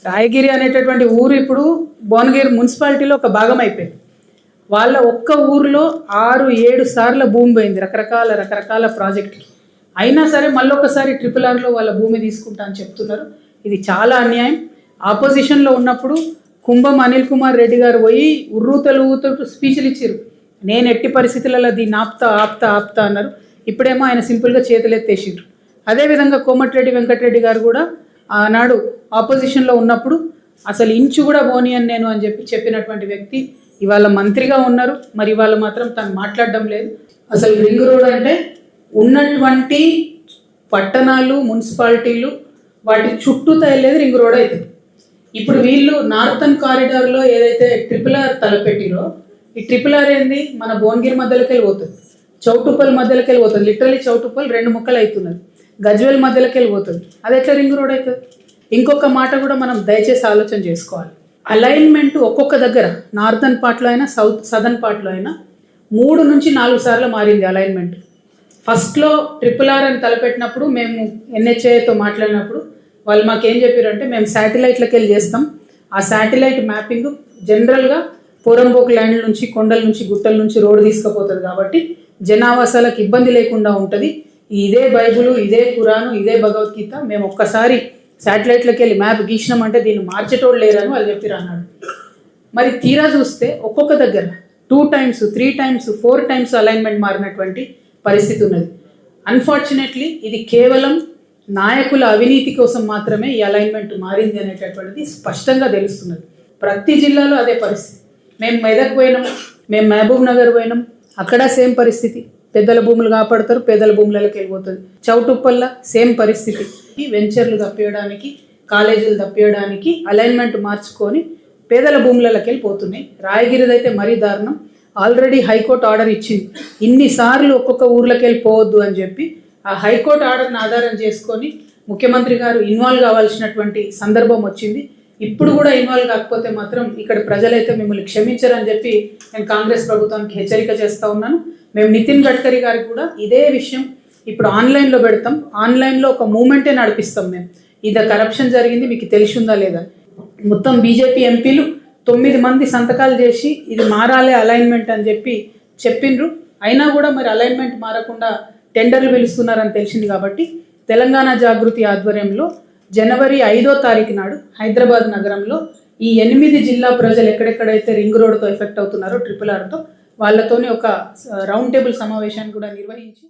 రాయగిరి అనేటటువంటి ఊరు ఇప్పుడు భువనగిరి మున్సిపాలిటీలో ఒక భాగం అయిపోయింది. వాళ్ళ ఒక్క ఊరిలో 6-7 సార్ల భూమి పోయింది రకరకాల ప్రాజెక్టులు. అయినా సరే మళ్ళొకసారి RRRలో వాళ్ళ భూమి తీసుకుంటా అని చెప్తున్నారు. ఇది చాలా అన్యాయం. ఆపోజిషన్లో ఉన్నప్పుడు కుంభం అనిల్ కుమార్ రెడ్డి గారు పోయి ఉర్రూతలు స్పీచ్లు ఇచ్చారు. నేను ఎట్టి పరిస్థితులలో దీన్ని ఆప్తా అన్నారు. ఇప్పుడేమో ఆయన సింపుల్గా చేతులెత్తేసిండ్రు. అదేవిధంగా కోమటిరెడ్డి వెంకటరెడ్డి గారు కూడా ఆనాడు ఆపోజిషన్లో ఉన్నప్పుడు అసలు ఇంచు కూడా పోనీ అని నేను అని చెప్పినటువంటి వ్యక్తి ఇవాళ మంత్రిగా ఉన్నారు. మరి ఇవాళ మాత్రం తను మాట్లాడడం లేదు. అసలు రింగ్ రోడ్ అంటే ఉన్నటువంటి పట్టణాలు మున్సిపాలిటీలు వాటి చుట్టూ తయలేదు రింగ్ రోడ్ అవుతుంది. ఇప్పుడు వీళ్ళు నార్థన్ కారిడార్లో ఏదైతే RRR తలపెట్టిరో ఈ RRR ఏంది మన భువనగిరి మధ్యలోకి వెళ్ళిపోతుంది, చౌటుప్పల్ మధ్యలోకి వెళ్ళిపోతుంది. లిటరలీ చౌటుప్పల్ 2 ముక్కలు అవుతున్నది. గజ్వేల్ మధ్యలోకి వెళ్ళిపోతుంది. అది ఎట్లా రింగ్ రోడ్ అవుతుంది? ఇంకొక మాట కూడా మనం దయచేసి ఆలోచన చేసుకోవాలి. అలైన్మెంట్ ఒక్కొక్క దగ్గర నార్థన్ పార్ట్లో అయినా సదర్న్ పార్ట్లో అయినా 3 నుంచి 4 సార్లు మారింది అలైన్మెంట్. ఫస్ట్లో RRR అని తలపెట్టినప్పుడు మేము NHAతో మాట్లాడినప్పుడు వాళ్ళు మాకేం చెప్పారంటే మేము శాటిలైట్లకి వెళ్ళి చేస్తాం. ఆ శాటిలైట్ మ్యాపింగ్ జనరల్గా పోరంబోక్ ల్యాండ్ నుంచి కొండల నుంచి గుట్టల నుంచి రోడ్డు తీసుకుపోతుంది కాబట్టి జనావాసాలకు ఇబ్బంది లేకుండా ఉంటుంది. ఇదే బైబుల్, ఇదే ఖురాను, ఇదే భగవద్గీత మేము ఒక్కసారి శాటిలైట్లకి వెళ్ళి మ్యాప్ గీసినామంటే దీన్ని మార్చేటోళ్ళు లేరని వాళ్ళు చెప్పిరు అన్నాడు. మరి తీరా చూస్తే ఒక్కొక్క దగ్గర 2 times, 3 times, 4 times అలైన్మెంట్ మారినటువంటి పరిస్థితి ఉన్నది. అన్ఫార్చునేట్లీ ఇది కేవలం నాయకుల అవినీతి కోసం మాత్రమే ఈ అలైన్మెంట్ మారింది అనేటటువంటిది స్పష్టంగా తెలుస్తున్నది. ప్రతి జిల్లాలో అదే పరిస్థితి. మేము మెదక్ పోయినాం, మేము మహబూబ్ నగర్ పోయినాం, అక్కడ సేమ్ పరిస్థితి. పెద్దల భూములు కాపాడతారు, పేదల భూములకి వెళ్ళిపోతుంది. చౌటుప్పల్ల సేమ్ పరిస్థితి. ఈ వెంచర్లు తప్పియడానికి, కాలేజీలు తప్పియడానికి అలైన్మెంట్ మార్చుకొని పేదల భూములకి వెళ్ళిపోతున్నాయి. రాయగిరిదైతే మరీ దారుణం. ఆల్రెడీ హైకోర్టు ఆర్డర్ ఇచ్చింది ఇన్నిసార్లు ఒక్కొక్క ఊర్లోకి వెళ్ళిపోవద్దు అని చెప్పి. ఆ హైకోర్టు ఆర్డర్ని ఆధారం చేసుకొని ముఖ్యమంత్రి గారు ఇన్వాల్వ్ కావాల్సినటువంటి సందర్భం వచ్చింది. ఇప్పుడు కూడా ఇన్వాల్వ్ కాకపోతే మాత్రం ఇక్కడ ప్రజలైతే మిమ్మల్ని క్షమించరని చెప్పి నేను కాంగ్రెస్ ప్రభుత్వానికి హెచ్చరిక చేస్తూ ఉన్నాను. మేము నితిన్ గడ్కరీ గారికి కూడా ఇదే విషయం ఇప్పుడు ఆన్లైన్లో పెడతాం. ఆన్లైన్లో ఒక మూమెంటే నడిపిస్తాం. మేము ఇది కరప్షన్ జరిగింది మీకు తెలిసి ఉందా లేదా, మొత్తం బీజేపీ ఎంపీలు 9 మంది సంతకాలు చేసి ఇది మారాలి అలైన్మెంట్ అని చెప్పి చెప్పిండ్రు. అయినా కూడా మరి అలైన్మెంట్ మారకుండా టెండర్లు పిలుస్తున్నారని తెలిసింది. కాబట్టి తెలంగాణ జాగృతి ఆధ్వర్యంలో జనవరి 5వ తారీఖు నాడు హైదరాబాద్ నగరంలో ఈ 8 జిల్లా ప్రజలు ఎక్కడెక్కడైతే రింగ్ రోడ్తో ఎఫెక్ట్ అవుతున్నారో RRRతో వాళ్ళతోనే ఒక రౌండ్ టేబుల్ సమావేశాన్ని కూడా నిర్వహించి